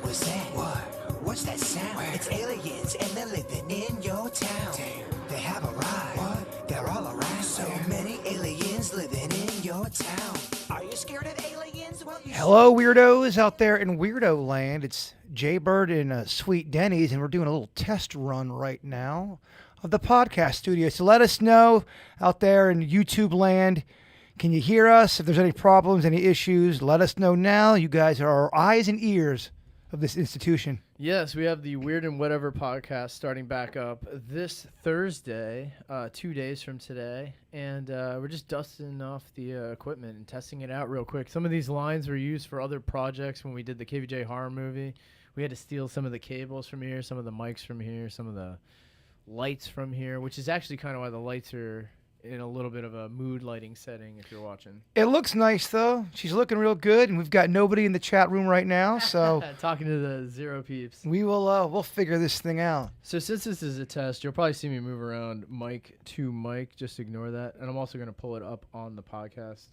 was that? What? What's that sound? Where? It's aliens and they're living in your town. Damn. They have arrived. What? They're all around. So many aliens living in your town. Are you scared of aliens? Well, Hello, weirdos out there in Weirdo Land. It's Jay Bird in Sweet Denny's, and we're doing a little test run right now of the podcast studio. So let us know out there in YouTube land. Can you hear us? If there's any problems, any issues, let us know now. You guys are our eyes and ears of this institution. Yes, we have the Weird and Whatever podcast starting back up this Thursday, 2 days from today. And we're just dusting off the equipment and testing it out real quick. Some of these lines were used for other projects when we did the KVJ horror movie. We had to steal some of the cables from here, some of the mics from here, some of the lights from here, which is actually kind of why the lights are in a little bit of a mood lighting setting if you're watching. It looks nice, though. She's looking real good, and we've got nobody in the chat room right now, so talking to the zero peeps. we'll figure this thing out. So since this is a test, you'll probably see me move around mic to mic. Just ignore that. And I'm also going to pull it up on the podcast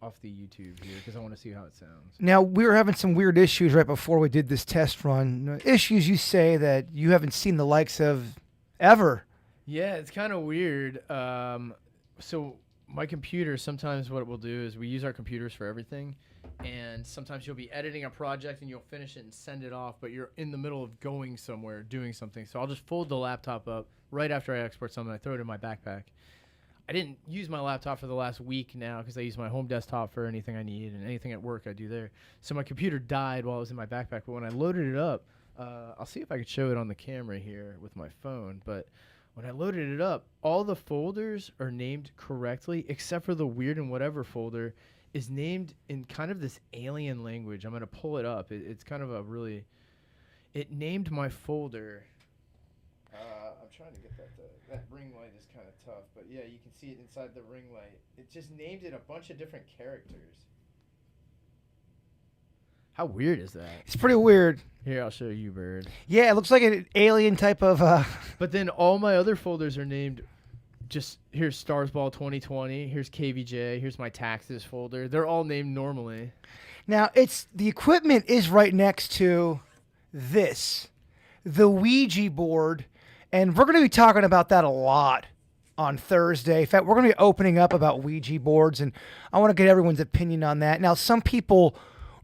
off the YouTube here because I want to see how it sounds. Now, we were having some weird issues right before we did this test run. Issues you say that you haven't seen the likes of ever. Yeah, it's kind of weird. So my computer, sometimes what we'll do is we use our computers for everything. And sometimes you'll be editing a project and you'll finish it and send it off, but you're in the middle of going somewhere, doing something. So I'll just fold the laptop up right after I export something. I throw it in my backpack. I didn't use my laptop for the last week now because I use my home desktop for anything I need, and anything at work I do there. So my computer died while I was in my backpack. But when I loaded it up, I'll see if I could show it on the camera here with my phone. But when I loaded it up, all the folders are named correctly, except for the Weird and Whatever folder is named in kind of this alien language. I'm going to pull it up. It's kind of a really... It named my folder... I'm trying to get that ring light is kind of tough, but yeah, you can see it inside the ring light. It just named it a bunch of different characters. How weird is that? It's pretty weird. Here, I'll show you, Bird. Yeah, it looks like an alien type of... But then all my other folders are named just... Here's Stars Ball 2020. Here's KVJ. Here's my taxes folder. They're all named normally. Now, the equipment is right next to this, the Ouija board, and we're going to be talking about that a lot on Thursday. In fact, we're going to be opening up about Ouija boards, and I want to get everyone's opinion on that. Now, some people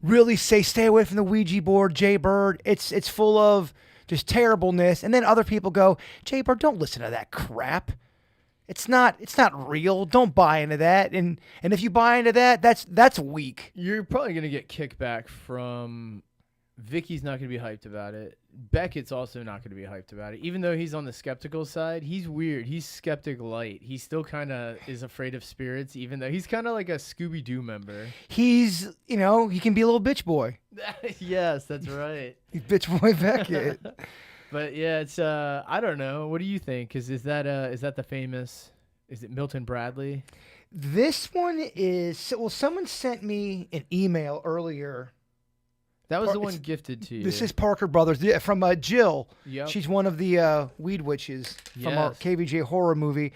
really say, stay away from the Ouija board, Jay Bird. It's full of just terribleness. And then other people go, Jay Bird, don't listen to that crap. It's not real. Don't buy into that. And if you buy into that, that's weak. You're probably going to get kickback from... Vicky's not going to be hyped about it. Beckett's also not going to be hyped about it. Even though he's on the skeptical side, he's weird. He's skeptic light. He still kind of is afraid of spirits, even though he's kind of like a Scooby-Doo member. He can be a little bitch boy. Yes, that's right. He's bitch boy Beckett. But yeah, it's I don't know. What do you think? Is that the famous? Is it Milton Bradley? This one is someone sent me an email earlier. That was the one gifted to you. This is Parker Brothers from Jill. Yep. She's one of the weed witches from our KVJ horror movie.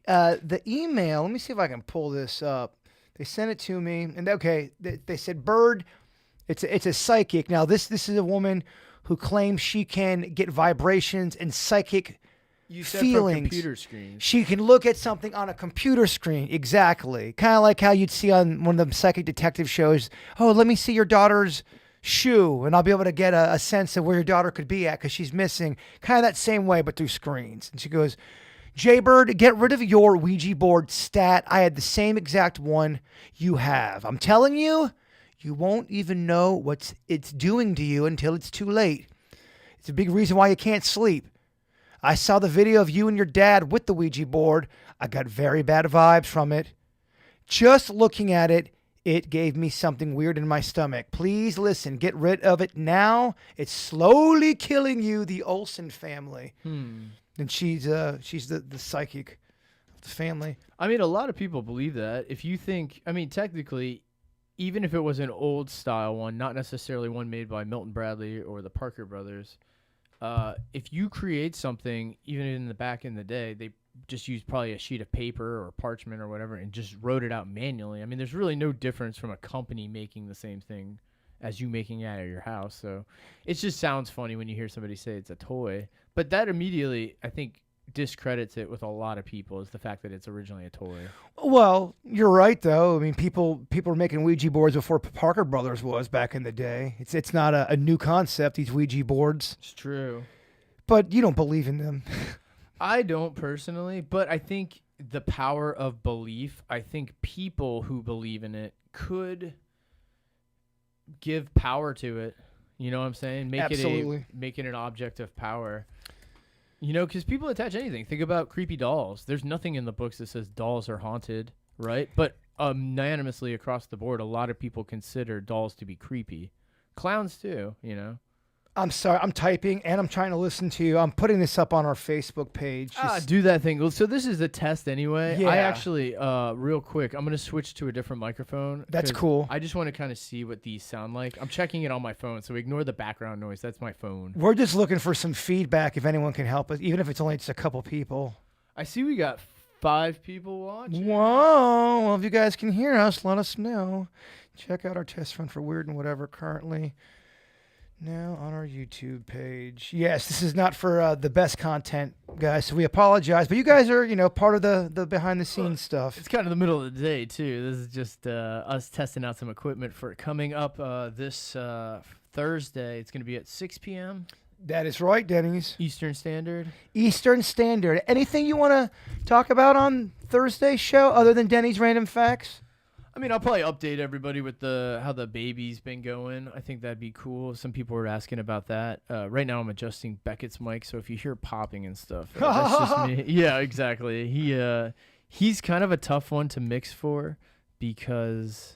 The email, let me see if I can pull this up. They sent it to me, and they said, Bird, it's a psychic. Now, this is a woman who claims she can get vibrations and psychic feelings. From computer screens. She can look at something on a computer screen, exactly. Kind of like how you'd see on one of the psychic detective shows, oh, let me see your daughter's shoe, and I'll be able to get a sense of where your daughter could be at because she's missing. Kind of that same way, but through screens. And she goes, Jay Bird, get rid of your Ouija board stat. I had the same exact one you have. I'm telling you, you won't even know what it's doing to you until it's too late. It's a big reason why you can't sleep. I saw the video of you and your dad with the Ouija board. I got very bad vibes from it. Just looking at it, it gave me something weird in my stomach. Please listen. Get rid of it now. It's slowly killing you, the Olsen family. And she's the psychic of the family. I mean, a lot of people believe that. If you think, I mean, technically, even if it was an old style one, not necessarily one made by Milton Bradley or the Parker brothers, if you create something, even in the day, they just used probably a sheet of paper or parchment or whatever and just wrote it out manually. I mean, there's really no difference from a company making the same thing as you making it out of your house. So it just sounds funny when you hear somebody say it's a toy. But that immediately, I think, discredits it with a lot of people, is the fact that it's originally a toy. Well, you're right though. I mean, people were making Ouija boards before Parker Brothers was back in the day. It's not a new concept, these Ouija boards. It's true. But you don't believe in them. I don't personally, but I think the power of belief, I think people who believe in it could give power to it. You know what I'm saying? Absolutely. Make it an object of power. You know, because people attach anything. Think about creepy dolls. There's nothing in the books that says dolls are haunted, right? But unanimously across the board, a lot of people consider dolls to be creepy. Clowns too, you know. I'm sorry, I'm typing and I'm trying to listen to you. I'm putting this up on our Facebook page. Do that thing. Well, so this is a test anyway. Yeah. I actually, real quick, I'm going to switch to a different microphone. That's 'cause cool. I just want to kind of see what these sound like. I'm checking it on my phone, so ignore the background noise. That's my phone. We're just looking for some feedback if anyone can help us, even if it's only just a couple people. I see we got 5 people watching. Whoa. Well, if you guys can hear us, let us know. Check out our test run for Weird and Whatever currently. Now on our YouTube page. Yes, this is not for the best content, guys, so we apologize. But you guys are, part of the behind-the-scenes stuff. It's kind of the middle of the day, too. This is just us testing out some equipment for coming up this Thursday. It's going to be at 6 p.m. That is right, Denny's. Eastern Standard. Eastern Standard. Anything you want to talk about on Thursday's show other than Denny's Random Facts? I mean, I'll probably update everybody with how the baby's been going. I think that'd be cool. Some people were asking about that. Right now, I'm adjusting Beckett's mic, so if you hear popping and stuff, that's just me. Yeah, exactly. He's kind of a tough one to mix for because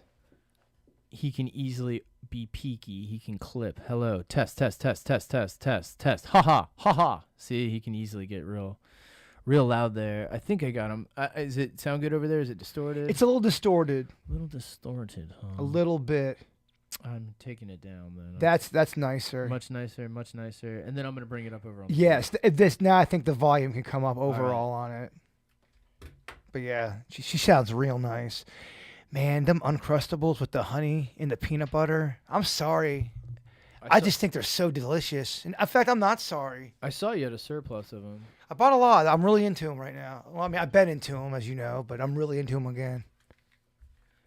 he can easily be peaky. He can clip. Hello, test, test, test, test, test, test, test. Ha ha, ha ha. See, he can easily get real loud there. I think I got him. Is it sound good over there? Is it distorted? It's a little distorted. A little distorted, huh? A little bit. I'm taking it down then. That's nicer. Much nicer, much nicer. And then I'm going to bring it up over on the Yes, this now I think the volume can come up overall on it. But yeah, she sounds real nice. Man, them Uncrustables with the honey and the peanut butter. I'm sorry. I just think they're so delicious. And in fact, I'm not sorry. I saw you had a surplus of them. I bought a lot. I'm really into them right now. Well, I mean, I've been into them, as you know, but I'm really into them again.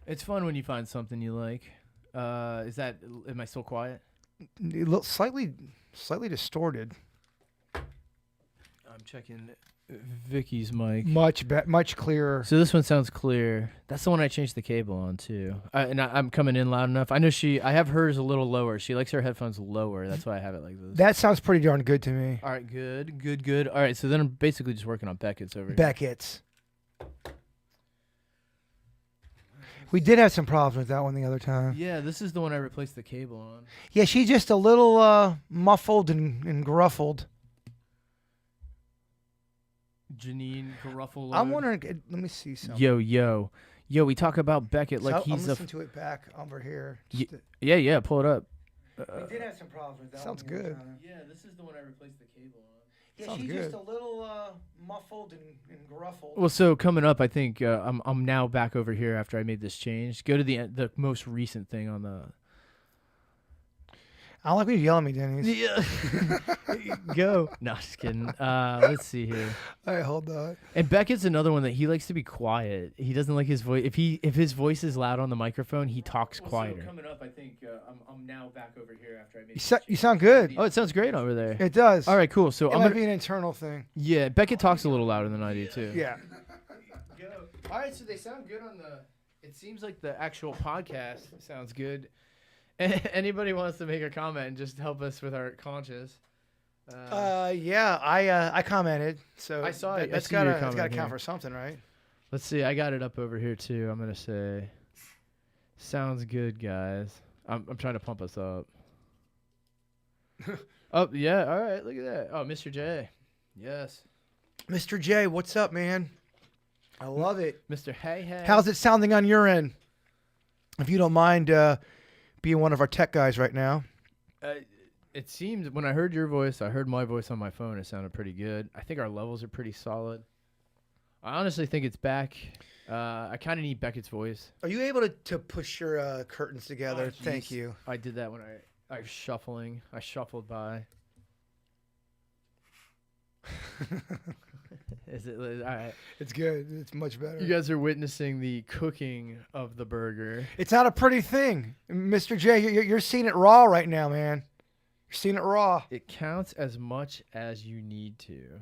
It's fun when you find something you like. Am I still quiet? It looks slightly distorted. I'm checking Vicky's mic. Much clearer. So this one sounds clear. That's the one I changed the cable on too. I'm coming in loud enough. I know I have hers a little lower. She likes her headphones lower. That's why I have it like this. That sounds pretty darn good to me. All right, good. All right, so then I'm basically just working on Beckett's over here. Beckett's. We did have some problems with that one the other time. Yeah, this is the one I replaced the cable on. Yeah, she's just a little muffled and gruffled. Janine Garuffalo. I'm wondering. Let me see something. Yo. We talk about Beckett like I'm he's listening to it back over here. Yeah. Pull it up. We did have some problems with that. Sounds good. Yeah, this is the one I replaced the cable on. Yeah, Sounds she's good. just a little muffled and gruffled. Well, so coming up, I think I'm now back over here after I made this change. Go to the most recent thing on the. I don't like when you yell at me, Denny's. Yeah. Go. No, just kidding. Let's see here. All right, hold on. And Beckett's another one that he likes to be quiet. He doesn't like his voice. If his voice is loud on the microphone, he talks quieter. So coming up, I think I'm now back over here after I made. You sound good. Oh, it sounds great over there. It does. All right, cool. So it might be an internal thing. Yeah, Beckett talks a little louder than I do too. Yeah. Go. All right, so they sound good on the. It seems like the actual podcast sounds good. Anybody wants to make a comment and just help us with our conscious? Yeah, I commented, so I saw it. That's got to count for something, right? Let's see. I got it up over here too. I'm gonna say, sounds good, guys. I'm trying to pump us up. Oh yeah, all right. Look at that. Oh, Mr. J. Yes. Mr. J, what's up, man? I love it. Mr. Hey. How's it sounding on your end? If you don't mind being one of our tech guys right now. It seemed when I heard your voice, I heard my voice on my phone. It sounded pretty good. I think our levels are pretty solid. I honestly think it's back I kind of need Beckett's voice. Are you able to push your curtains together? Oh, Thank jeez. you. I did that when I was shuffling. I shuffled by. Is it all right? It's good. It's much better. You guys are witnessing the cooking of the burger. It's not a pretty thing, Mr. J. You're seeing it raw right now, man. You're seeing it raw. It counts as much as you need to.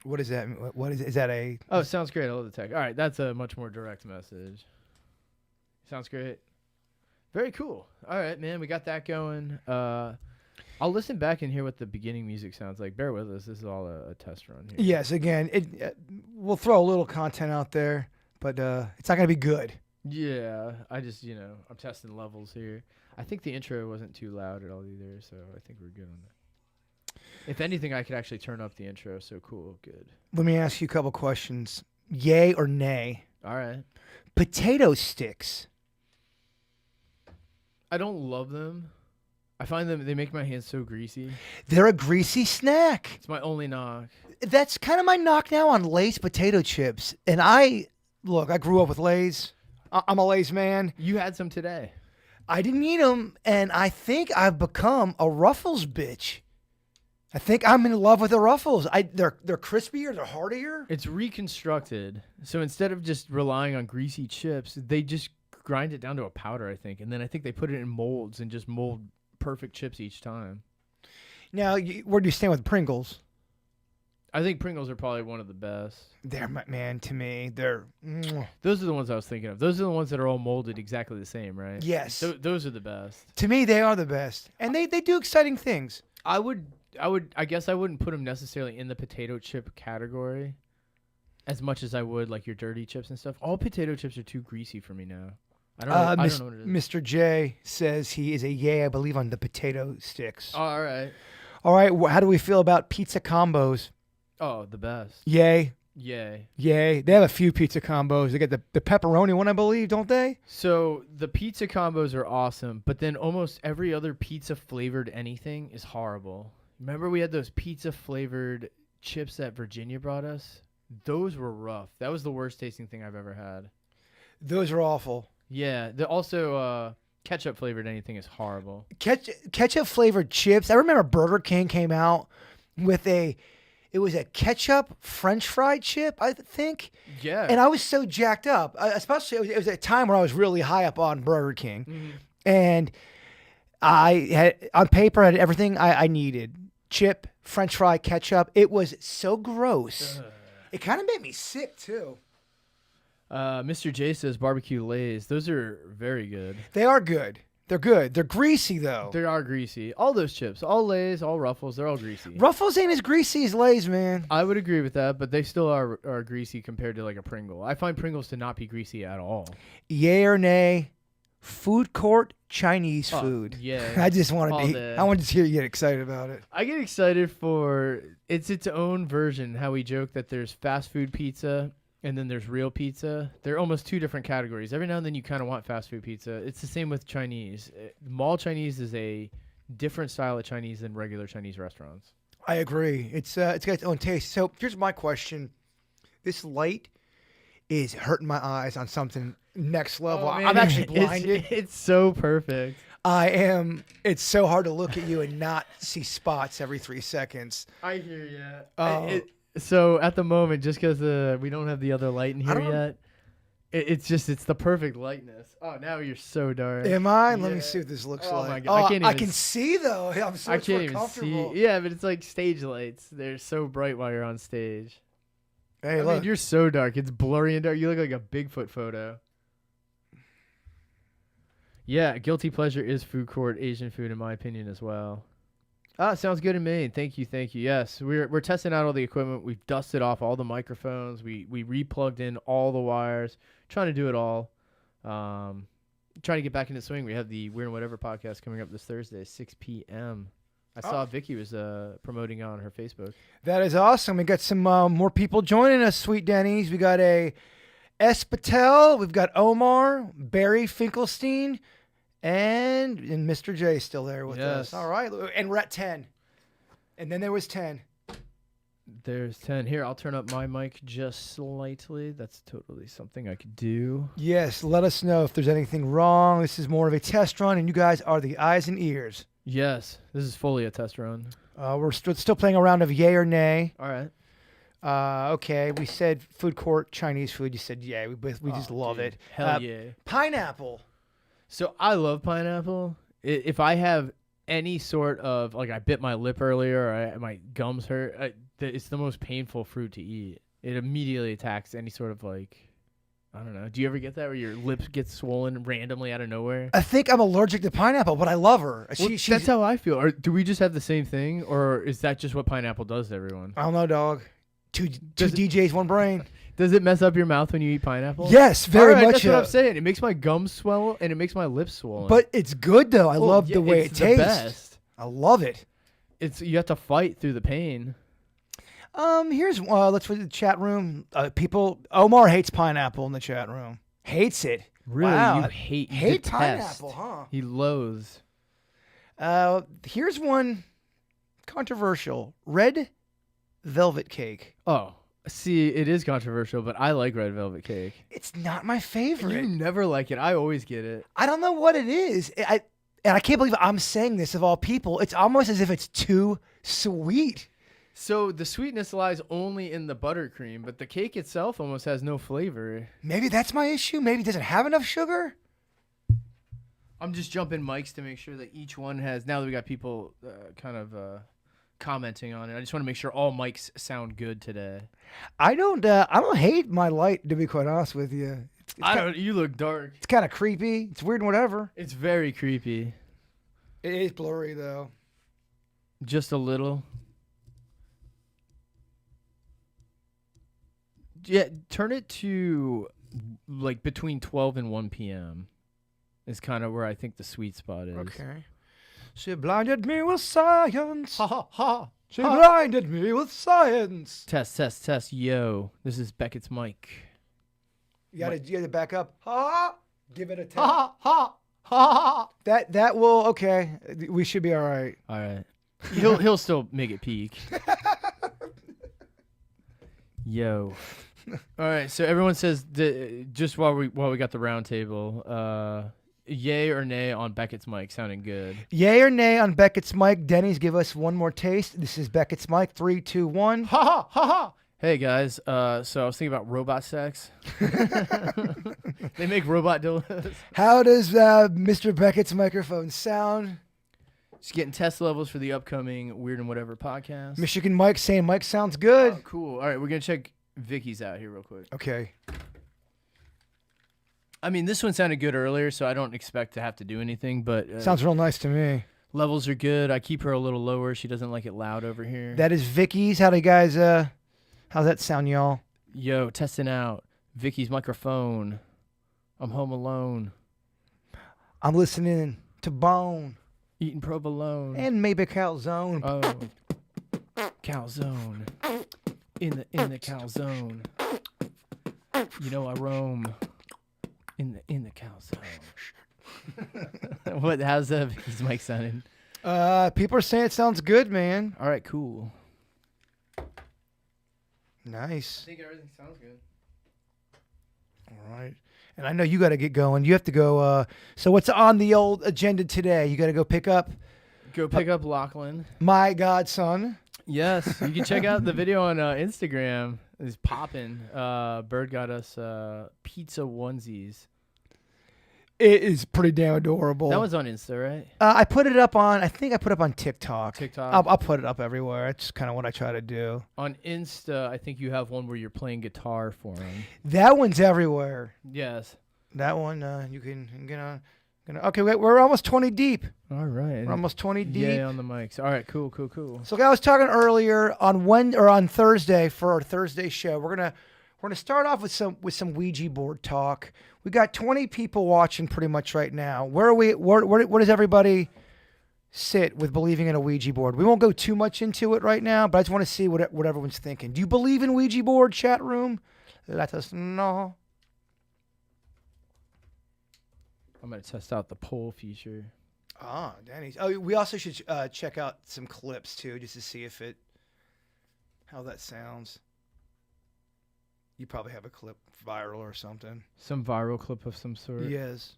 What is that? What is that a? Oh, sounds great. I love the tech. All right, that's a much more direct message. Sounds great. Very cool. All right, man, we got that going. I'll listen back and hear what the beginning music sounds like. Bear with us. This is all a test run here. Yes, again, we'll throw a little content out there, but it's not gonna be good. Yeah, I just, I'm testing levels here. I think the intro wasn't too loud at all either, so I think we're good on that. If anything, I could actually turn up the intro, so cool, good. Let me ask you a couple questions. Yay or nay? All right. Potato sticks. I don't love them. I find they make my hands so greasy. They're a greasy snack. It's my only knock. That's kind of my knock now on Lay's potato chips. And I grew up with Lay's. I'm a Lay's man. You had some today. I didn't eat them, and I think I've become a Ruffles bitch. I think I'm in love with the Ruffles. They're crispier, they're heartier. It's reconstructed. So instead of just relying on greasy chips, they just grind it down to a powder, I think. And then I think they put it in molds and just mold perfect chips each time. Now, where do you stand with Pringles? I think Pringles are probably one of the best. They're, man, to me, they're... Those are the ones I was thinking of. Those are the ones that are all molded exactly the same, right? Yes. Those are the best. To me, they are the best. And they do exciting things. I guess I wouldn't put them necessarily in the potato chip category as much as I would like your dirty chips and stuff. All potato chips are too greasy for me now. I don't know what it is. Mr. J says he is a yay, I believe, on the potato sticks. Oh, all right. All right, how do we feel about pizza combos? Oh, the best. Yay. Yay. Yay. They have a few pizza combos. They got the pepperoni one, I believe, don't they? So the pizza combos are awesome, but then almost every other pizza flavored anything is horrible. Remember we had those pizza flavored chips that Virginia brought us? Those were rough. That was the worst tasting thing I've ever had. Those are awful. Yeah. Ketchup flavored anything is horrible. Ketchup flavored chips. I remember Burger King came out with it was a ketchup French fry chip, I think. Yeah. And I was so jacked up, especially it was a time where I was really high up on Burger King. Mm-hmm. And I had, on paper, I had everything I needed. Chip, French fry, ketchup. It was so gross. It kind of made me sick, too. Mr. J says barbecue Lays. Those are very good. They are good. They're good. They're greasy, though. They are greasy. All those chips, all Lays, all Ruffles, they're all greasy. Ruffles ain't as greasy as Lays, man. I would agree with that, but they still are greasy compared to like a Pringle. I find Pringles to not be greasy at all. Yay or nay? Food court Chinese food. Yeah. I just wanted to hear you get excited about it. I get excited for its own version. How we joke that there's fast food pizza and then there's real pizza. They're almost two different categories. Every now and then you kind of want fast food pizza. It's the same with Chinese. Mall Chinese is a different style of Chinese than regular Chinese restaurants. I agree. It's got its own taste. So here's my question: this light is hurting my eyes on something next level. Oh, man, I'm actually blinded. It's so perfect. I am. It's so hard to look at you and not see spots every 3 seconds. I hear you. So at the moment, just because we don't have the other light in here yet, it's the perfect lightness. Oh, now you're so dark. Am I? Yeah. Let me see what this looks like. My God. I can see though. I'm so I can't even comfortable. see. Yeah, but it's like stage lights. They're so bright while you're on stage. Hey, I look. mean, you're so dark. It's blurry and dark. You look like a Bigfoot photo. Yeah, guilty pleasure is food court Asian food, in my opinion, as well. Sounds good to me. Thank you. Yes, we're testing out all the equipment. We've dusted off all the microphones. We replugged in all the wires. Trying to do it all. Trying to get back into swing. We have the Weird and Whatever podcast coming up this Thursday, 6 p.m. I saw Vicky was promoting on her Facebook. That is awesome. We got some more people joining us, Sweet Denny's. We got a S. Patel. We've got Omar, Barry Finkelstein, and Mr. J still there with us. All right. And we're at 10. And then there was 10. There's 10. Here, I'll turn up my mic just slightly. That's totally something I could do. Yes, let us know if there's anything wrong. This is more of a test run, and you guys are the eyes and ears. Yes, this is fully a test run. We're still playing a round of yay or nay. All right. Okay, we said food court, Chinese food. You said yay. We just love it. Hell yeah. Pineapple. So I love pineapple. If I have any sort of, like, I bit my lip earlier or my gums hurt, it's the most painful fruit to eat. It immediately attacks any sort of, like, I don't know. Do you ever get that where your lips get swollen randomly out of nowhere? I think I'm allergic to pineapple, but I love her. Well, that's how I feel. Or do we just have the same thing, or is that just what pineapple does to everyone? I don't know, dog. Two DJs, one brain. Does it mess up your mouth when you eat pineapple? Yes, very much. That's what I'm saying. It makes my gums swell and it makes my lips swollen. But it's good though. I love the way it tastes. It's the best. I love it. You have to fight through the pain. Here's let's put the chat room. People, Omar hates pineapple in the chat room. Hates it. Really? Wow. You hate detest. pineapple, huh? He loathes. Here's one controversial. Red velvet cake. Oh, see, it is controversial, but I like red velvet cake. It's not my favorite. You never like it. I always get it. I don't know what it is. And I can't believe I'm saying this of all people. It's almost as if it's too sweet. So the sweetness lies only in the buttercream, but the cake itself almost has no flavor. Maybe that's my issue. Maybe it doesn't have enough sugar. I'm just jumping mics to make sure that each one has, now that we got people kind of commenting on it, I just want to make sure all mics sound good today. I don't hate my light, to be quite honest with you. You look dark. It's kind of creepy. It's weird and whatever. It's very creepy. It is blurry though. Just a little. Yeah, turn it to like between 12 and 1 p.m. is kind of where I think the sweet spot is. Okay. She blinded me with science. Ha ha ha. She blinded me with science. Test. Yo, this is Beckett's mic. You gotta back up. Ha! Give it a tap. Ha ha ha. That will okay. We should be all right. All right. He'll still make it peak. Yo. All right. So everyone says just while we got the round table, yay or nay on Beckett's mic sounding good. Yay or nay on Beckett's mic. Denny's, give us one more taste. This is Beckett's mic. 3, 2, 1. Ha ha ha ha. Hey guys, so I was thinking about robot sex. They make robot dildos. How does Mr. Beckett's microphone sound? Just getting test levels for the upcoming Weird and Whatever podcast. Michigan Mike saying Mike sounds good. Oh, cool. All right, we're gonna check Vicky's out here real quick. Okay. I mean, this one sounded good earlier, so I don't expect to have to do anything. But sounds real nice to me. Levels are good. I keep her a little lower. She doesn't like it loud over here. That is Vicky's. How do you guys? How's that sound, y'all? Yo, testing out Vicky's microphone. I'm home alone. I'm listening to Bone. Eating provolone. And maybe calzone. Oh. Calzone. In the calzone. You know I roam. In the calzone. How's Vicky's mic sounding? People are saying it sounds good, man. All right, cool. Nice. I think everything sounds good. All right. And I know you got to get going. You have to go. So what's on the old agenda today? You got to go pick up. Go pick up Lachlan. My godson. Yes. You can check out the video on Instagram. It's popping. Bird got us pizza onesies. It is pretty damn adorable. That was on Insta, right? I put it up on. I think I put it up on TikTok. TikTok. I'll put it up everywhere. It's kind of what I try to do. On Insta, I think you have one where you're playing guitar for him. That one's everywhere. Yes. That one you can get on. Okay, wait, we're almost 20 deep. All right. We're almost 20 deep. Yeah, on the mics. All right, cool. So I was talking earlier on Thursday for our Thursday show. We're gonna start off with some Ouija board talk. We got 20 people watching pretty much right now. Where are we? Where does everybody sit with believing in a Ouija board? We won't go too much into it right now, but I just want to see what everyone's thinking. Do you believe in Ouija board, chat room? Let us know. I'm going to test out the poll feature. Danny's. Oh, we also should check out some clips too, just to see if it. how that sounds. You probably have a clip viral or something. Some viral clip of some sort. Yes.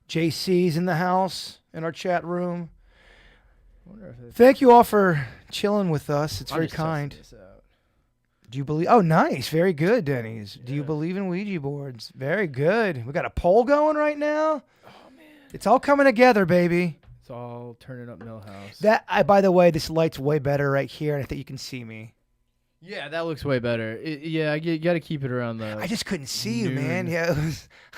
JC's in the house in our chat room. I wonder if it's, Thank you all for chilling with us. It's I'm very just testing kind. this out. Do you believe? Oh, nice. Very good, Denny's. Do you Yeah. believe in Ouija boards? Very good. We got a poll going right now. Oh man, It's all coming together, baby. it's all turning up Millhouse. By the way, this light's way better right here, and I think you can see me. Yeah, that looks way better. You got to keep it around the. I just couldn't see you, man. noon. Yeah,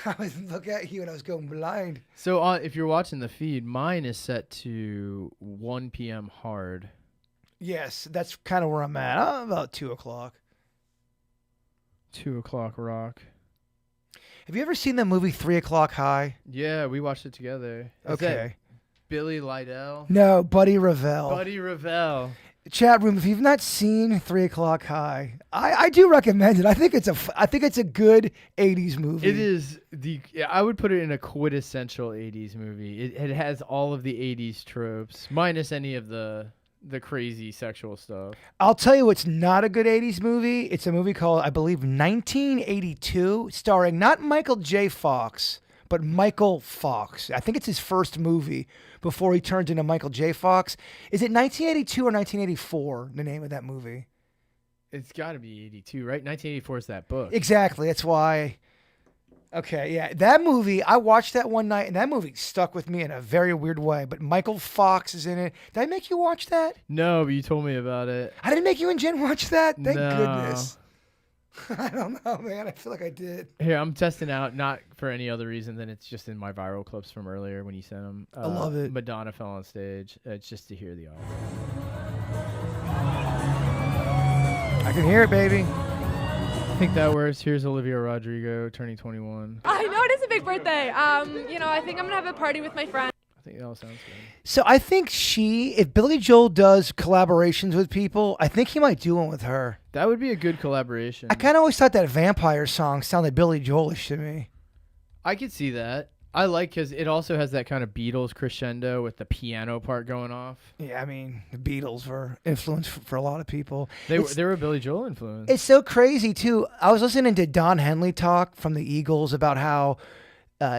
I was looking at you and I was going blind. So if you're watching the feed, mine is set to 1 p.m. hard. Yes, that's kind of where I'm at. About 2 o'clock. 2 o'clock rock. Have you ever seen the movie 3 O'clock High? Yeah, we watched it together. Is that Okay. Billy Lydell. No, Buddy Revell. Buddy Revell. Chat room, if you've not seen 3 O'clock High, I do recommend it. I think it's a good 80s movie. It is I would put it in a quintessential 80s movie. It has all of the 80s tropes, minus any of the crazy sexual stuff. I'll tell you what's not a good 80s movie. It's a movie called, I believe, 1982, starring not Michael J. Fox, but Michael Fox. I think it's his first movie before he turned into Michael J. Fox. Is it 1982 or 1984, the name of that movie? It's got to be 82, right? 1984 is that book. Exactly. That's why. Okay, yeah. That movie, I watched that one night, and that movie stuck with me in a very weird way. But Michael Fox is in it. Did I make you watch that? No, but you told me about it. I didn't make you and Jen watch that? Thank No. goodness. I don't know, man. I feel like I did. Here, I'm testing out, not for any other reason than it's just in my viral clips from earlier when you sent them. I love it. Madonna fell on stage. It's just to hear the audio. I can hear it, baby. I think that works. Here's Olivia Rodrigo turning 21. I know it is a big birthday. I think I'm gonna have a party with my friends. I think that all sounds good. So I think if Billy Joel does collaborations with people, I think he might do one with her. That would be a good collaboration. I kind of always thought that vampire song sounded Billy Joelish to me. I could see that. I like because it also has that kind of Beatles crescendo with the piano part going off. Yeah, I mean, the Beatles were influence for a lot of people. They were a Billy Joel influence. It's so crazy, too. I was listening to Don Henley talk from the Eagles about how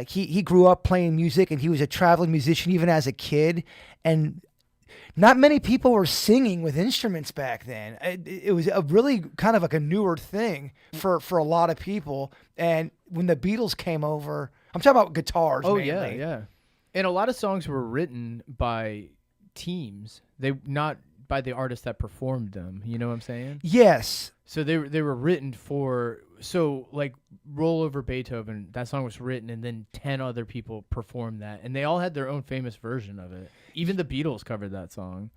he grew up playing music and he was a traveling musician even as a kid. And not many people were singing with instruments back then. It was a really kind of like a newer thing for a lot of people. And when the Beatles came over, I'm talking about guitars mainly. Oh, yeah. And a lot of songs were written by teams. They not by the artists that performed them. You know what I'm saying? Yes. So they were written for like Roll Over Beethoven. That song was written, and then 10 other people performed that, and they all had their own famous version of it. Even the Beatles covered that song,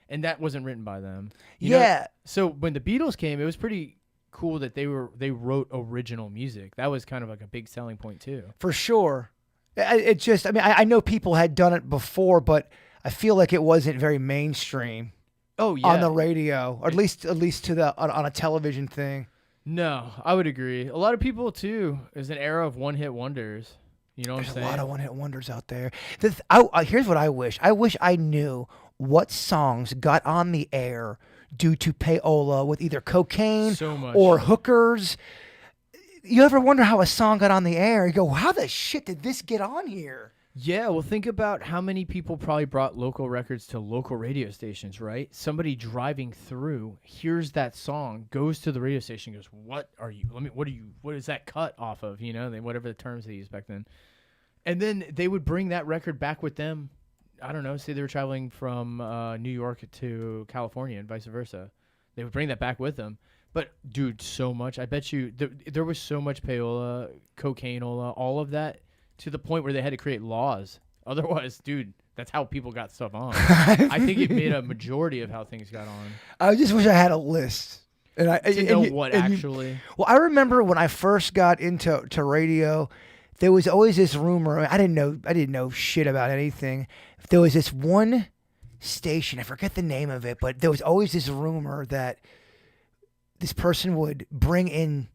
and that wasn't written by them. You know? So when the Beatles came, it was pretty cool that they wrote original music. That was kind of like a big selling point too. For sure. I know people had done it before, but I feel like it wasn't very mainstream. Oh yeah, on the radio, or at least to on a television thing. No, I would agree. A lot of people too. There's an era of one-hit wonders. You know what I'm saying? There's a lot of one-hit wonders out there. Here's what I wish. I wish I knew what songs got on the air due to payola with either cocaine So much. or hookers. You ever wonder how a song got on the air? You go, how the shit did this get on here? Yeah, well, think about how many people probably brought local records to local radio stations, right? Somebody driving through hears that song, goes to the radio station, goes, "What are you? What is that cut off of?" You know, whatever the terms they used back then. And then they would bring that record back with them. I don't know, say they were traveling from New York to California and vice versa. They would bring that back with them. But, dude, so much. I bet you there was so much payola, cocaine-ola, all of that, to the point where they had to create laws. Otherwise, dude, that's how people got stuff on. I think it made a majority of how things got on. I just wish I had a list. And I Actually. Well, I remember when I first got into radio, there was always this rumor. I didn't know shit about anything. There was this one station, I forget the name of it, but there was always this rumor that this person would bring in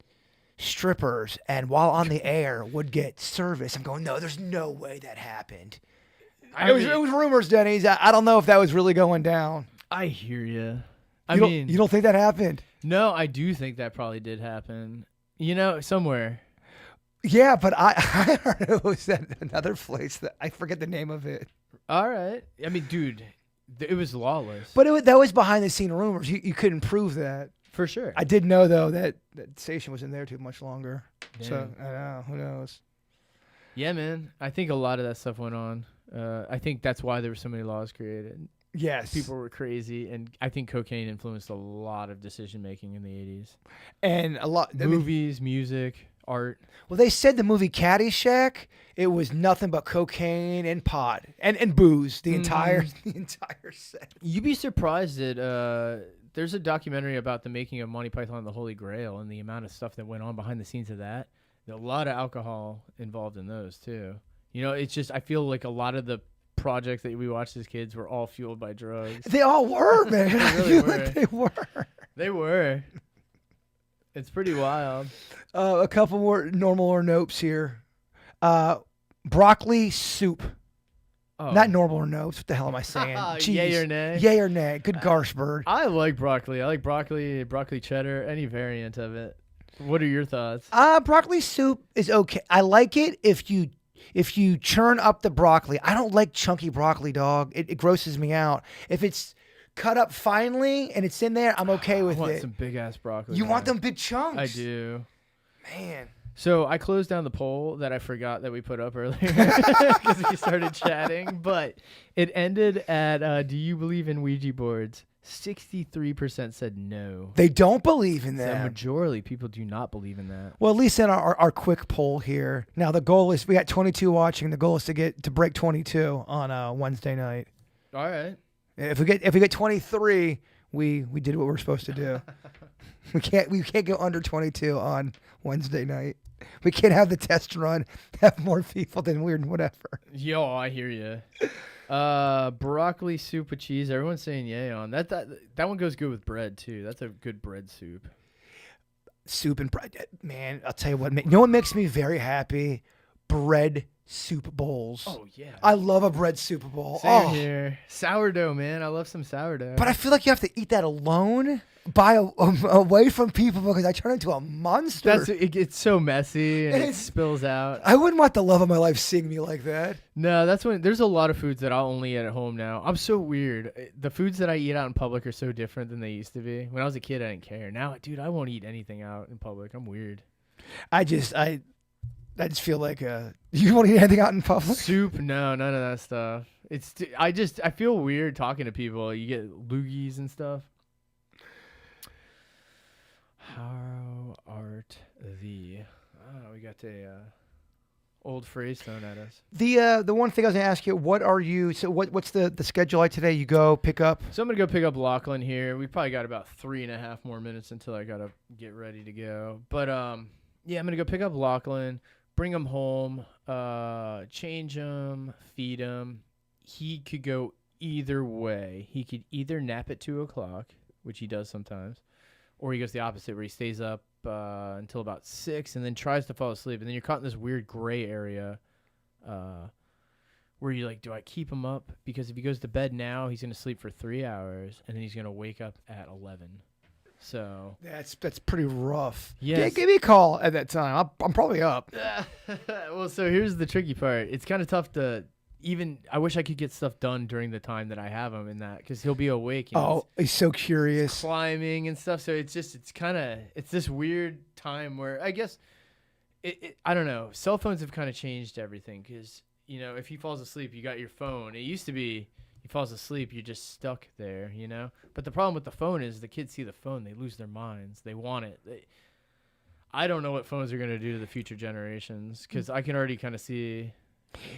strippers and while on the air would get service. I'm going, no, there's no way that happened. It was rumors, Denny's. I don't know if that was really going down. I hear you. You don't think that happened? No, I do think that probably did happen. Somewhere. Yeah, but I heard it was at another place that I forget the name of it. All right. I mean, dude, it was lawless. But that was behind the scene rumors. You couldn't prove that. For sure. I did know though that station wasn't there too much longer. Damn. So I don't know. Who knows? Yeah, man. I think a lot of that stuff went on. I think that's why there were so many laws created. Yes. People were crazy, and I think cocaine influenced a lot of decision making in the 80s. And a lot movies, music, art. Well, they said the movie Caddyshack, it was nothing but cocaine and pot and booze the entire set. You'd be surprised that there's a documentary about the making of Monty Python and the Holy Grail and the amount of stuff that went on behind the scenes of that. There's a lot of alcohol involved in those too. It's just I feel like a lot of the projects that we watched as kids were all fueled by drugs. They all were, man. They really were. Like they were. They were. It's pretty wild. A couple more normal or nopes here. Broccoli soup. Oh. Not normal or nopes. What the hell am I saying? Jeez. Yay or nay? Yay or nay. Good gosh, bird. I like broccoli. I like broccoli cheddar, any variant of it. What are your thoughts? Broccoli soup is okay. I like it if you churn up the broccoli. I don't like chunky broccoli, dog. It grosses me out. If it's cut up finely and it's in there, I'm okay with I want it. some big ass broccoli. You want them big chunks? I do. Man. So I closed down the poll that I forgot that we put up earlier because we started chatting, but it ended at do you believe in Ouija boards? 63% said no. They don't believe in The that. majority people do not believe in that. Well, at least in our quick poll here. Now the goal is we got 22 watching. The goal is to break 22 on Wednesday night. All right. If we get 23, we did what we're supposed to do. we can't go under 22 on Wednesday night. We can't have the test run have more people than weird whatever. Yo, I hear you. Broccoli soup with cheese. Everyone's saying yay on that. That one goes good with bread too. That's a good bread soup. Soup and bread, man. I'll tell you what. You know what makes me very happy? Bread soup bowls. Oh yeah. I love a bread soup bowl. Same here. Sourdough, man. I love some sourdough. But I feel like you have to eat that alone, away from people because I turn into a monster. It's so messy and it spills out. I wouldn't want the love of my life seeing me like that. No, that's when there's a lot of foods that I'll only eat at home now. I'm so weird. The foods that I eat out in public are so different than they used to be. When I was a kid, I didn't care. Now, dude, I won't eat anything out in public. I'm weird. I just feel like you won't eat anything out in public. Soup, no, none of that stuff. I feel weird talking to people. You get loogies and stuff. How art thee? Oh, we got a old phrase thrown at us. The one thing I was gonna ask you, what's the schedule like today? You go pick up. So I'm gonna go pick up Lachlan here. We probably got about 3.5 more minutes until I gotta get ready to go. But yeah, I'm gonna go pick up Lachlan, bring him home, change him, feed him. He could go either way. He could either nap at 2:00, which he does sometimes, or he goes the opposite, where he stays up until about 6 and then tries to fall asleep. And then you're caught in this weird gray area where you're like, do I keep him up? Because if he goes to bed now, he's going to sleep for 3 hours, and then he's going to wake up at 11. So that's pretty rough. Yes. Give me a call at that time. I'm probably up. Well, so here's the tricky part. It's kind of tough to I wish I could get stuff done during the time that I have him in that, because he'll be awake. He's so curious. Climbing and stuff. So it's this weird time where I guess I don't know. Cell phones have kind of changed everything, because, if he falls asleep, you got your phone. It used to be he falls asleep, you're just stuck there, But the problem with the phone is the kids see the phone, they lose their minds. They want it. I don't know what phones are going to do to the future generations, because I can already kind of see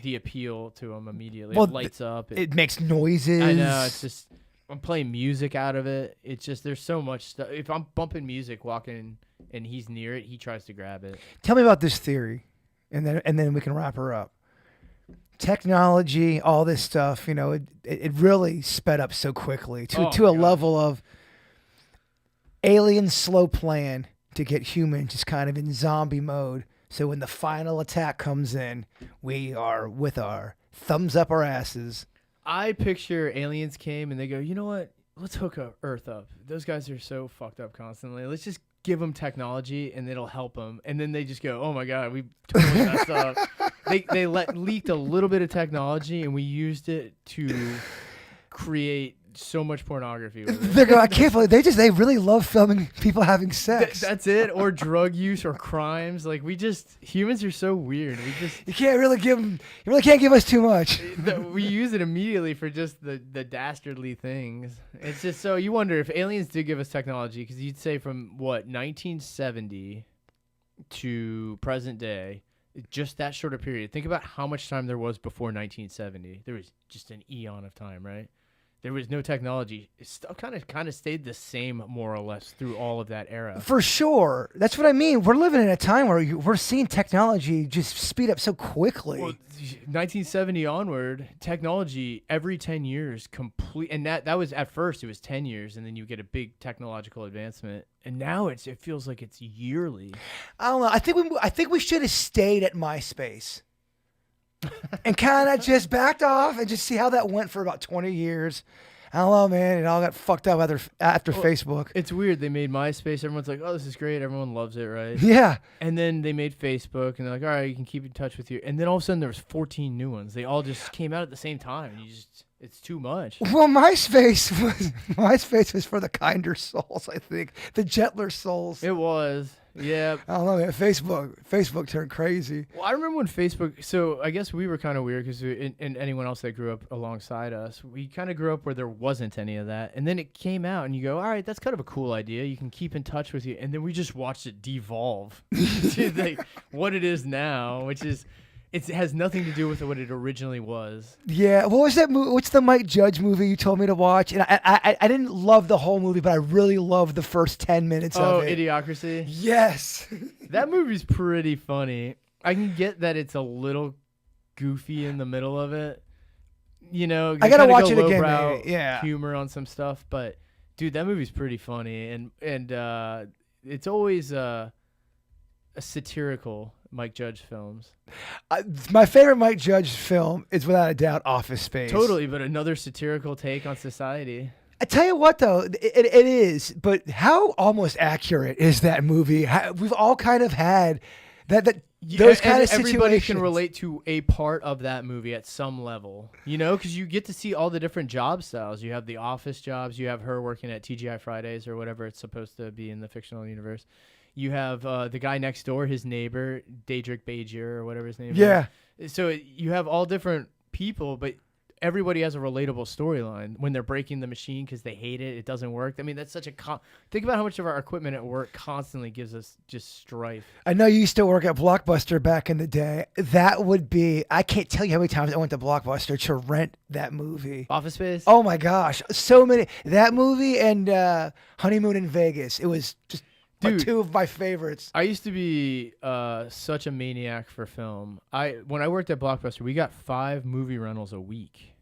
the appeal to them immediately. It lights up. It makes noises. I know. It's just, I'm playing music out of it. It's just, there's so much stuff. If I'm bumping music, walking, and he's near it, he tries to grab it. Tell me about this theory, and then we can wrap her up. Technology, all this stuff, it really sped up so quickly to a level of alien slow plan to get humans just kind of in zombie mode. So when the final attack comes in, we are with our thumbs up our asses. I picture aliens came and they go, you know what? let's hook up Earth up. Those guys are so fucked up constantly. Let's just give them technology and it'll help them. And then they just go, oh my God, we totally messed up. They leaked a little bit of technology and we used it to create so much pornography with it. They go, I can't believe they really love filming people having sex. That's it, or drug use or crimes. Like humans are so weird. You can't really you really can't give us too much. We use it immediately for just the dastardly things. It's just so you wonder if aliens did give us technology, because you'd say from what 1970 to present day, just that short a period. Think about how much time there was before 1970. There was just an eon of time, right? There was no technology. It still kind of stayed the same, more or less, through all of that era. For sure. That's what I mean. We're living in a time where we're seeing technology just speed up so quickly. Well, 1970 onward, technology every 10 years and that was at first it was 10 years, and then you get a big technological advancement, and now it feels like it's yearly. I don't know. I think we should have stayed at MySpace. And kind of just backed off and just see how that went for about 20 years. I don't know, man. It all got fucked up after Facebook. It's weird. They made MySpace. Everyone's like, oh, this is great. Everyone loves it, right? Yeah. And then they made Facebook, and they're like, all right, you can keep in touch with you. And then all of a sudden there was 14 new ones. They all just came out at the same time. And it's too much. Well, MySpace was for the kinder souls, I think. The gentler souls. It was. Yeah. I don't know, man. Facebook turned crazy. Well, I remember when Facebook, so I guess we were kind of weird because and anyone else that grew up alongside us, we kind of grew up where there wasn't any of that. And then it came out and you go, all right, that's kind of a cool idea. You can keep in touch with you. And then we just watched it devolve to like what it is now, which is, it has nothing to do with what it originally was. Yeah. What was that movie? What's the Mike Judge movie you told me to watch? And I didn't love the whole movie, but I really loved the first 10 minutes of it. Oh, Idiocracy? Yes. That movie's pretty funny. I can get that it's a little goofy in the middle of it. You know, I gotta watch it again. Lowbrow Yeah. humor on some stuff, but dude, that movie's pretty funny, and it's always a satirical Mike Judge films. My favorite Mike Judge film is without a doubt Office Space. Totally, but another satirical take on society. I tell you what, though, it is. But how almost accurate is that movie? We've all kind of had those kind of situations. Everybody can relate to a part of that movie at some level, you know, because you get to see all the different job styles. You have the office jobs. You have her working at TGI Fridays or whatever it's supposed to be in the fictional universe. You have the guy next door, his neighbor, Daedric Bajier or whatever his name is. So you have all different people, but everybody has a relatable storyline when they're breaking the machine because they hate it. It doesn't work. I mean, that's such a... Think about how much of our equipment at work constantly gives us just strife. I know you used to work at Blockbuster back in the day. That would be... I can't tell you how many times I went to Blockbuster to rent that movie. Office Space? Oh, my gosh. So many. That movie and Honeymoon in Vegas. It was just... Dude, two of my favorites. I used to be such a maniac for film. When I worked at Blockbuster, we got 5 movie rentals a week.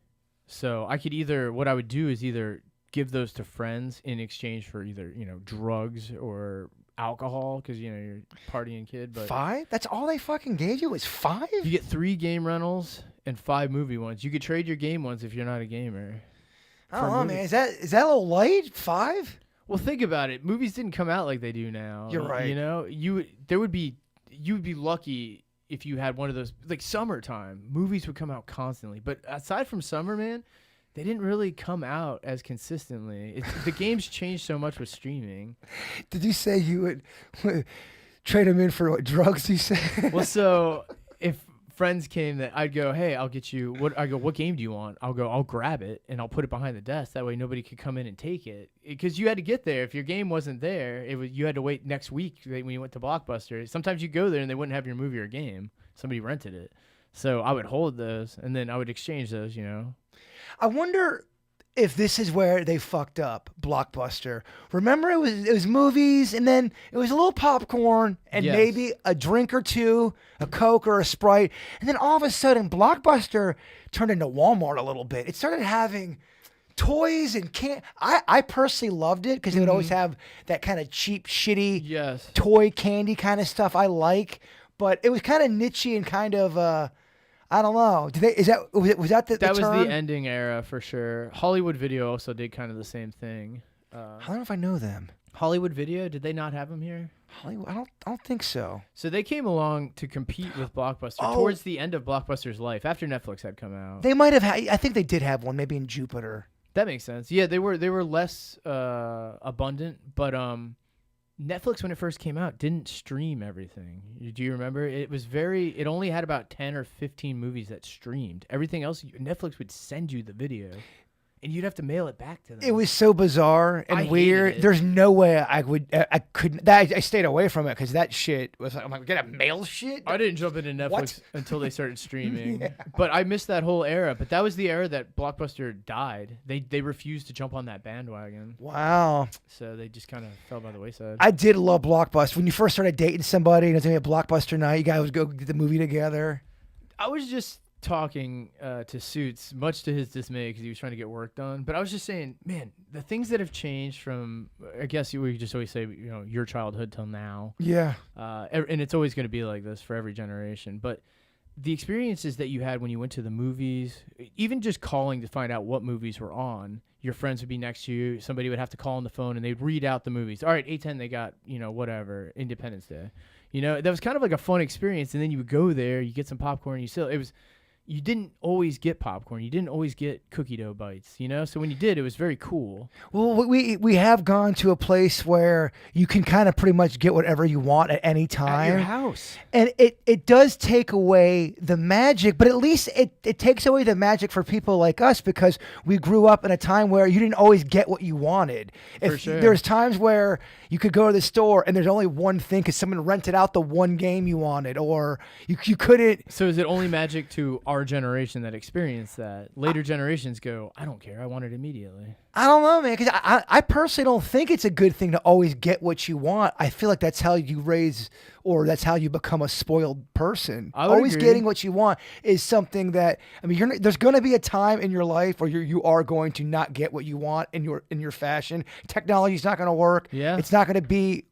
So I could what I would do is either give those to friends in exchange for either, drugs or alcohol, because, you're a partying kid. But 5? That's all they fucking gave you was 5? You get 3 game rentals and 5 movie ones. You could trade your game ones if you're not a gamer. I don't know, man. Is that a little light? 5? Well, think about it. Movies didn't come out like they do now. You're right. You would be lucky if you had one of those, like summertime. Movies would come out constantly. But aside from summer, man, they didn't really come out as consistently. The game's changed so much with streaming. Did you say you would trade them in for what, drugs, you said? Well, so if friends came, that I'd go, hey, I'll get you what game do you want? I'll grab it and I'll put it behind the desk. That way nobody could come in and take it, because you had to get there. If your game wasn't there, you had to wait next week when you went to Blockbuster. Sometimes you go there and they wouldn't have your movie or game. Somebody rented it. So I would hold those and then I would exchange those, I wonder if this is where they fucked up, Blockbuster. Remember, it was movies, and then it was a little popcorn, and Yes. maybe a drink or two, a Coke or a Sprite, and then all of a sudden, Blockbuster turned into Walmart a little bit. It started having toys and I personally loved it because they would always have that kind of cheap, shitty toy candy kind of stuff I like, but it was kind of nichey and kind of I don't know. Did they? Was that the That was term? the ending era for sure. Hollywood Video also did kind of the same thing. I don't know if I know them. Hollywood Video, did they not have them here? Hollywood? I don't think so. So they came along to compete with Blockbuster towards the end of Blockbuster's life, after Netflix had come out. They might have had. I think they did have one, maybe in Jupiter. That makes sense. Yeah, they were less abundant, but Netflix when it first came out didn't stream everything. Do you remember? It only had about 10 or 15 movies that streamed. Everything else, Netflix would send you the video, and you'd have to mail it back to them. It was so bizarre and I hated weird. it. There's no way I couldn't. I stayed away from it because that shit was like, I'm like, get a mail shit. I didn't jump into Netflix What? until they started streaming. Yeah. But I missed that whole era. But that was the era that Blockbuster died. They refused to jump on that bandwagon. Wow. So they just kind of fell by the wayside. I did love Blockbuster. When you first started dating somebody and it was gonna be a Blockbuster night, you guys would go get the movie together. I was just talking to Suits, much to his dismay because he was trying to get work done. But I was just saying, man, the things that have changed from, I guess we just always say, your childhood till now. Yeah. And it's always going to be like this for every generation. But the experiences that you had when you went to the movies, even just calling to find out what movies were on, your friends would be next to you. Somebody would have to call on the phone and they'd read out the movies. All right, 8:10, they got, whatever, Independence Day. That was kind of like a fun experience. And then you would go there, you get some popcorn, you didn't always get popcorn. You didn't always get cookie dough bites, So when you did, it was very cool. Well, we have gone to a place where you can kind of pretty much get whatever you want at any time. At your house. And it does take away the magic, but at least it takes away the magic for people like us because we grew up in a time where you didn't always get what you wanted. For sure. There's times where you could go to the store and there's only one thing because someone rented out the one game you wanted, or you couldn't. So is it only magic to our generation that experienced that? Later generations go, I don't care. I want it immediately. I don't know, man, because I personally don't think it's a good thing to always get what you want. I feel like that's how you raise, or that's how you become a spoiled person. I would Always agree. getting what you want is something that, there's going to be a time in your life where you are going to not get what you want in your fashion. Technology's not going to work. Yeah. It's not going to be,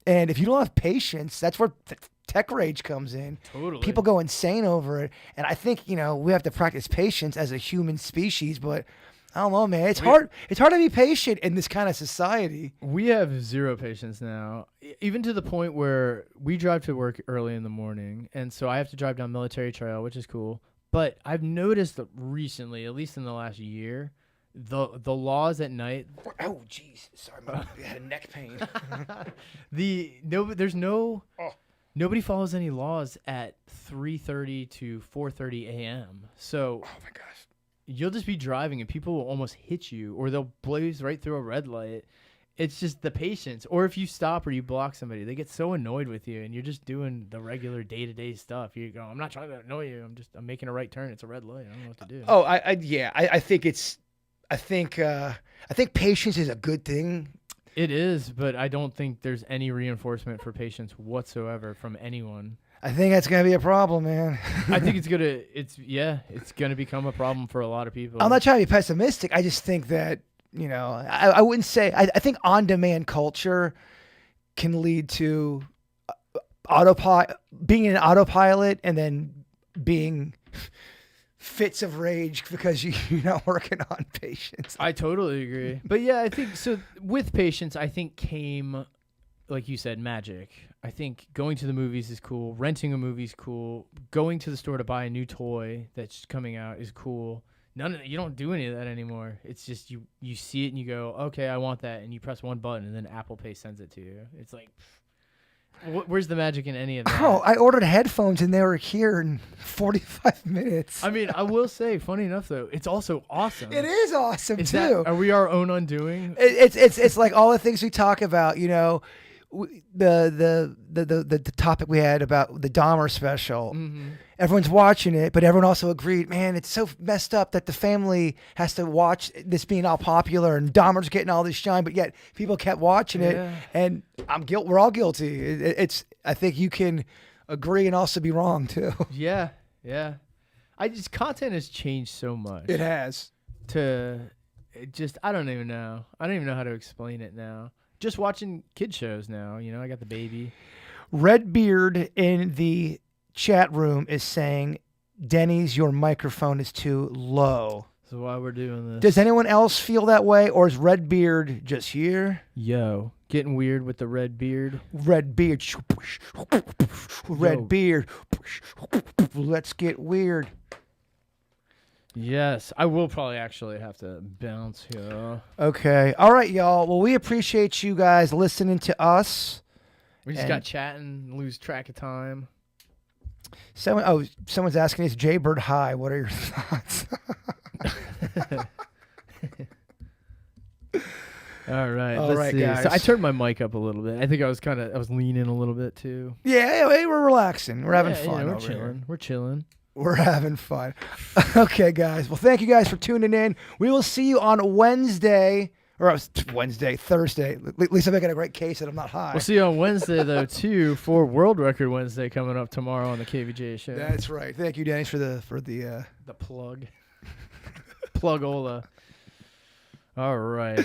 and if you don't have patience, that's where tech rage comes in. Totally. People go insane over it. And I think, we have to practice patience as a human species, but I don't know, man. It's hard to be patient in this kind of society. We have zero patience now, even to the point where we drive to work early in the morning. And so I have to drive down Military Trail, which is cool. But I've noticed that recently, at least in the last year, the laws at night. Oh, jeez. Sorry, I had a neck pain. Nobody follows any laws at 3:30 to 4:30 a.m. So Oh, my gosh. you'll just be driving and people will almost hit you, or they'll blaze right through a red light. It's just the patience. Or if you stop or you block somebody, they get so annoyed with you, and you're just doing the regular day-to-day stuff. You go, I'm not trying to annoy you. I'm making a right turn. It's a red light. I don't know what to do. Oh, I think patience is a good thing. It is, but I don't think there's any reinforcement for patience whatsoever from anyone. I think that's gonna be a problem, man. I think it's gonna become a problem for a lot of people. I'm not trying to be pessimistic. I just think that, I wouldn't say, I think on-demand culture can lead to being an autopilot and then being fits of rage because you're not working on patience. I totally agree. But yeah, I think so. With patience, I think came, like you said, magic. I think going to the movies is cool. Renting a movie is cool. Going to the store to buy a new toy that's coming out is cool. You don't do any of that anymore. It's just you see it and you go, okay, I want that, and you press one button and then Apple Pay sends it to you. It's like, where's the magic in any of that? Oh, I ordered headphones and they were here in 45 minutes. I mean, I will say, funny enough though, it's also awesome. It is awesome too. Are we our own undoing? It's like all the things we talk about, the topic we had about the Dahmer special. Mm-hmm. Everyone's watching it, but everyone also agreed, man, it's so messed up that the family has to watch this being all popular and Dahmer's getting all this shine, but yet people kept watching it, and we're all guilty. I think you can agree and also be wrong too. Yeah. Content has changed so much. It has. I don't even know. I don't even know how to explain it now. Just watching kid shows now. I got the baby. Redbeard in the chat room is saying Denny's, your microphone is too low. So why we're doing this? Does anyone else feel that way, or is Redbeard just here? Yo, getting weird with the red beard. Redbeard. Redbeard. Let's get weird. Yes, I will probably actually have to bounce here. Okay. All right, y'all. Well, we appreciate you guys listening to us. We just got chatting, lose track of time. Someone's asking, is Jaybird high? What are your thoughts? All right, All let's right, see. guys. So I turned my mic up a little bit. I think I was leaning a little bit too. Yeah, we're relaxing. We're having fun. We're over chilling. here. We're chilling. We're having fun. Okay, guys. Well, thank you guys for tuning in. We will see you on Thursday. At least I'm making a great case that I'm not high. We'll see you on Wednesday though too for World Record Wednesday coming up tomorrow on the KVJ show. That's right. Thank you, Dennis, for the the plug. Plugola. All right.